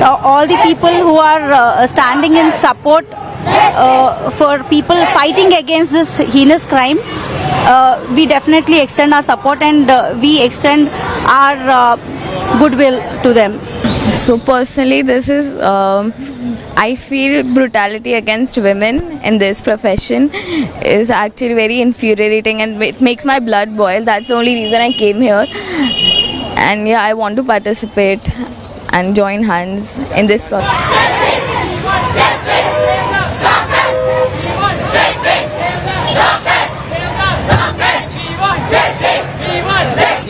all the people who are standing in support for people fighting against this heinous crime. We definitely extend our support and we extend our goodwill to them. So personally, this is I feel brutality against women in this profession is actually very infuriating and it makes my blood boil. That's the only reason I came here. And yeah, I want to participate and join hands in this process.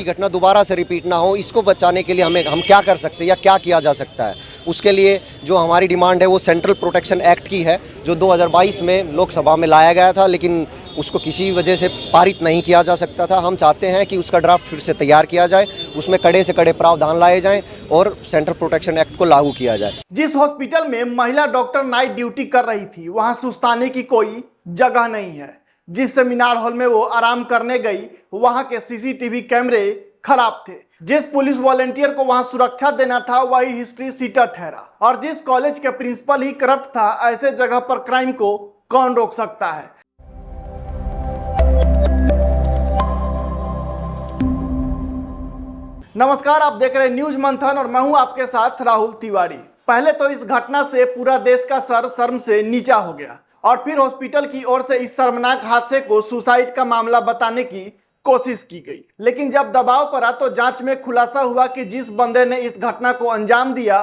घटना दोबारा से repeat ना हो, इसको बचाने के लिए हम क्या कर सकते हैं या क्या किया जा सकता है, उसके लिए जो हमारी डिमांड है वो सेंट्रल प्रोटेक्शन एक्ट की है, जो 2022 में लोकसभा में लाया गया था लेकिन उसको किसी वजह से पारित नहीं किया जा सकता था। हम चाहते हैं कि उसका ड्राफ्ट फिर से तैयार किया जाए, उसमें कड़े से कड़े प्रावधान लाए जाएं और सेंट्रल प्रोटेक्शन एक्ट को लागू किया जाए। जिस हॉस्पिटल में महिला डॉक्टर नाइट ड्यूटी कर रही थी वहां सुस्ताने की कोई जगह नहीं है। जिस सेमिनार हॉल में वो आराम करने गई वहां के सीसीटीवी कैमरे खराब थे। जिस पुलिस वॉलेंटियर को वहां सुरक्षा देना था वही हिस्ट्री सीटर ठहरा। और जिस कॉलेज के प्रिंसिपल ही करप्ट था, ऐसे जगह पर क्राइम को कौन रोक सकता है। नमस्कार, आप देख रहे हैं न्यूज मंथन और मैं हूं आपके साथ राहुल तिवारी। पहले तो इस घटना से पूरा देश का सर शर्म से नीचा हो गया और फिर हॉस्पिटल की ओर से इस शर्मनाक हादसे को सुसाइड का मामला बताने की कोशिश की गई। लेकिन जब दबाव पड़ा तो जांच में खुलासा हुआ कि जिस बंदे ने इस घटना को अंजाम दिया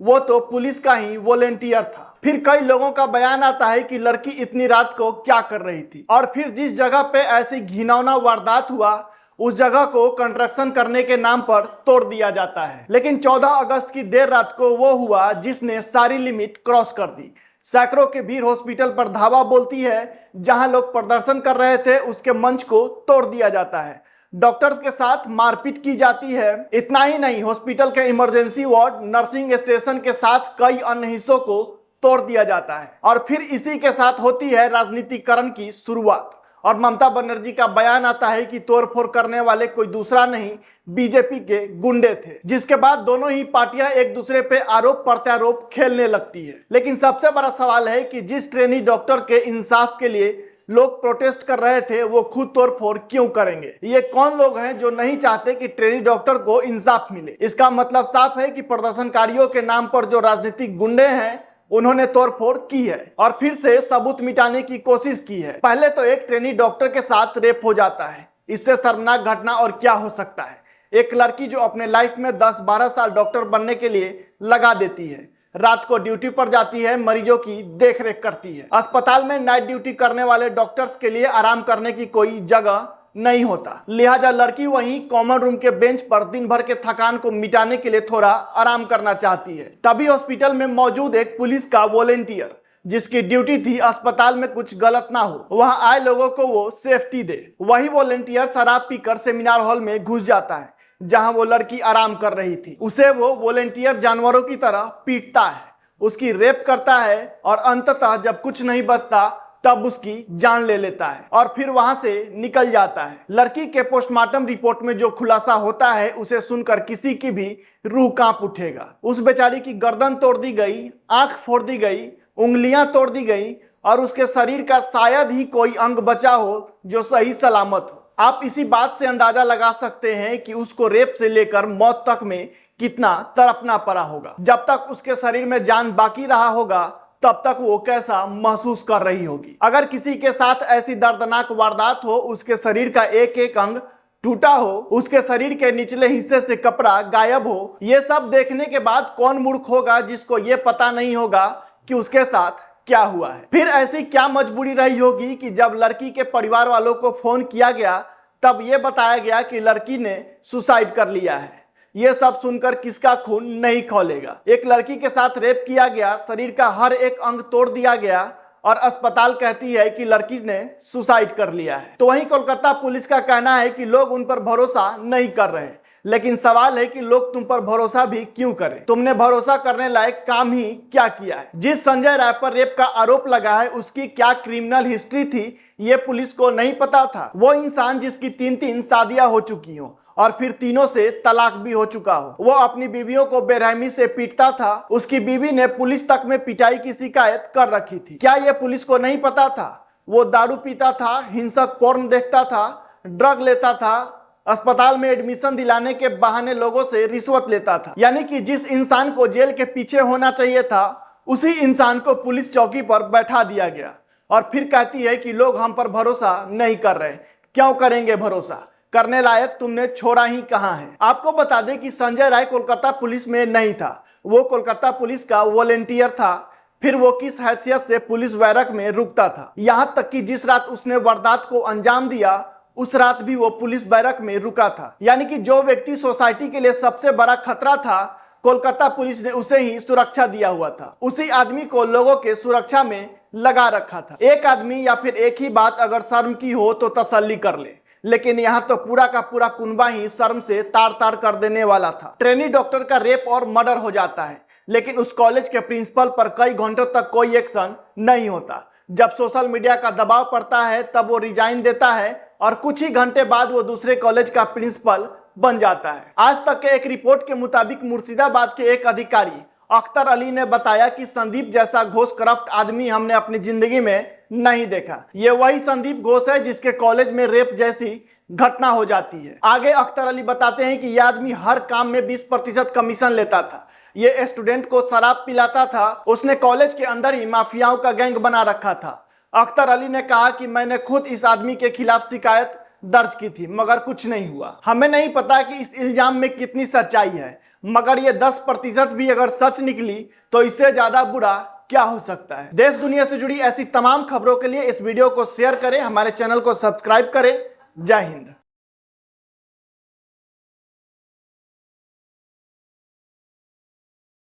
वो तो पुलिस का ही वॉलेंटियर था। फिर कई लोगों का बयान आता है कि लड़की इतनी रात को क्या कर रही थी और फिर जिस जगह पे ऐसी घिनौना वारदात हुआ उस जगह को कंस्ट्रक्शन करने के नाम पर तोड़ दिया जाता है। लेकिन 14 अगस्त की देर रात को वो हुआ जिसने सारी लिमिट क्रॉस कर दी। सैकड़ों की भीड़ हॉस्पिटल पर धावा बोलती है, जहां लोग प्रदर्शन कर रहे थे उसके मंच को तोड़ दिया जाता है, डॉक्टर्स के साथ मारपीट की जाती है। इतना ही नहीं, हॉस्पिटल के इमरजेंसी वार्ड, नर्सिंग स्टेशन के साथ कई अन्य हिस्सों को तोड़ दिया जाता है और फिर इसी के साथ होती है राजनीतिकरण की शुरुआत। और ममता बनर्जी का बयान आता है कि तोड़फोड़ करने वाले कोई दूसरा नहीं बीजेपी के गुंडे थे, जिसके बाद दोनों ही पार्टियां एक दूसरे पे आरोप प्रत्यारोप खेलने लगती है। लेकिन सबसे बड़ा सवाल है कि जिस ट्रेनी डॉक्टर के इंसाफ के लिए लोग प्रोटेस्ट कर रहे थे वो खुद तोड़फोड़ क्यों करेंगे? ये कौन लोग हैं जो नहीं चाहते कि ट्रेनी डॉक्टर को इंसाफ मिले? इसका मतलब साफ है कि प्रदर्शनकारियों के नाम पर जो राजनीतिक गुंडे हैं उन्होंने तोड़फोड़ की है और फिर से सबूत मिटाने की कोशिश की है। पहले तो एक ट्रेनी डॉक्टर के साथ रेप हो जाता है, इससे शर्मनाक घटना और क्या हो सकता है। एक लड़की जो अपने लाइफ में 10-12 साल डॉक्टर बनने के लिए लगा देती है, रात को ड्यूटी पर जाती है, मरीजों की देखरेख करती है। अस्पताल में नाइट ड्यूटी करने वाले डॉक्टर्स के लिए आराम करने की कोई जगह नहीं होता, लिहाजा लड़की वहीं कॉमन रूम के बेंच पर दिन भर के थकान को मिटाने के लिए थोड़ा आराम करना चाहती है। तभी हॉस्पिटल में मौजूद एक पुलिस का वॉलेंटियर, जिसकी ड्यूटी थी अस्पताल में कुछ गलत ना हो, वहां आए लोगों को वो सेफ्टी दे, वही वॉलेंटियर शराब पीकर सेमिनार हॉल में घुस जाता है जहां वो लड़की आराम कर रही थी। उसे वो वॉलेंटियर जानवरों की तरह पीटता है, उसकी रेप करता है और अंततः जब कुछ नहीं बचता तब उसकी जान ले लेता है और फिर वहां से निकल जाता है। लड़की के पोस्टमार्टम रिपोर्ट में जो खुलासा होता है उसे सुनकर किसी की भी रूह कांप उठेगा। उस बेचारी की गर्दन तोड़ दी गई, आंख फोड़ दी गई, उंगलियां तोड़ दी गई और उसके शरीर का शायद ही कोई अंग बचा हो जो सही सलामत हो। आप इसी बात से अंदाजा लगा सकते हैं कि उसको रेप से लेकर मौत तक में कितना तड़पना पड़ा होगा। जब तक उसके शरीर में जान बाकी रहा होगा तब तक वो कैसा महसूस कर रही होगी। अगर किसी के साथ ऐसी दर्दनाक वारदात हो, उसके शरीर का एक एक अंग टूटा हो, उसके शरीर के निचले हिस्से से कपड़ा गायब हो, ये सब देखने के बाद कौन मूर्ख होगा जिसको ये पता नहीं होगा कि उसके साथ क्या हुआ है। फिर ऐसी क्या मजबूरी रही होगी कि जब लड़की के परिवार वालों को फोन किया गया तब ये बताया गया कि लड़की ने सुसाइड कर लिया है। ये सब सुनकर किसका खून नहीं खौलेगा। एक लड़की के साथ रेप किया गया, शरीर का हर एक अंग तोड़ दिया गया और अस्पताल कहती है कि लड़की ने सुसाइड कर लिया है। तो वहीं कोलकाता पुलिस का कहना है कि लोग उन पर भरोसा नहीं कर रहे। लेकिन सवाल है कि लोग तुम पर भरोसा भी क्यों करें? तुमने भरोसा करने लायक काम ही क्या किया है? जिस संजय राय पर रेप का आरोप लगा है उसकी क्या क्रिमिनल हिस्ट्री थी ये पुलिस को नहीं पता था। वो इंसान जिसकी 3-3 शादियां हो चुकी हो और फिर तीनों से तलाक भी हो चुका हो। वो अपनी बीवियों को बेरहमी से पीटता था। उसकी बीवी ने पुलिस तक में पिटाई की शिकायत कर रखी थी। क्या ये पुलिस को नहीं पता था? वो दारू पीता था, हिंसक पोर्न देखता था, ड्रग लेता था, अस्पताल में एडमिशन दिलाने के बहाने लोगों से रिश्वत लेता था। यानी कि जिस इंसान को जेल के पीछे होना चाहिए था, उसी इंसान को पुलिस चौकी पर बैठा दिया गया। और फिर कहती है कि लोग हम पर भरोसा नहीं कर रहे। क्यों करेंगे भरोसा? करने लायक तुमने छोड़ा ही कहां है। आपको बता दें कि संजय राय कोलकाता पुलिस में नहीं था। वो कोलकाता पुलिस का वॉलेंटियर था। फिर वो किस हैसियत से पुलिस बैरक में रुकता था। यहां तक कि जिस रात उसने वारदात को अंजाम दिया, उस रात भी वो पुलिस बैरक में रुका था। यानी कि जो व्यक्ति सोसाइटी के लिए सबसे बड़ा खतरा था, कोलकाता पुलिस ने उसे ही सुरक्षा दिया हुआ था। उसी आदमी को लोगों के सुरक्षा में लगा रखा था। एक आदमी या फिर एक ही बात अगर शर्म की हो तो तसल्ली कर ले, लेकिन यहाँ तो पूरा का पूरा कुनबा ही शर्म से तार तार कर देने वाला था। ट्रेनी डॉक्टर का रेप और मर्डर हो जाता है, लेकिन उस कॉलेज के प्रिंसिपल पर कई घंटों तक कोई एक्शन नहीं होता। जब सोशल मीडिया का दबाव पड़ता है तब वो रिजाइन देता है और कुछ ही घंटे बाद वो दूसरे कॉलेज का प्रिंसिपल बन जाता है। आज तक के एक रिपोर्ट के मुताबिक मुर्शिदाबाद के एक अधिकारी अख्तर अली ने बताया कि संदीप जैसा घोष करप्ट आदमी हमने अपनी जिंदगी में नहीं देखा। ये वही संदीप घोष है जिसके कॉलेज में रेप जैसी घटना हो जाती है। आगे अख्तर अली बताते हैं कि यह आदमी हर काम में 20% कमीशन लेता था। ये स्टूडेंट को शराब पिलाता था। उसने कॉलेज के अंदर ही माफियाओं का गैंग बना रखा था। अख्तर अली ने कहा कि मैंने खुद इस आदमी के खिलाफ शिकायत दर्ज की थी, मगर कुछ नहीं हुआ। हमें नहीं पता कि इस इल्जाम में कितनी सच्चाई है, मगर ये 10% भी अगर सच निकली तो इससे ज्यादा बुरा क्या हो सकता है। देश दुनिया से जुड़ी ऐसी तमाम खबरों के लिए इस वीडियो को शेयर करें, हमारे चैनल को सब्सक्राइब करें। जय हिंद।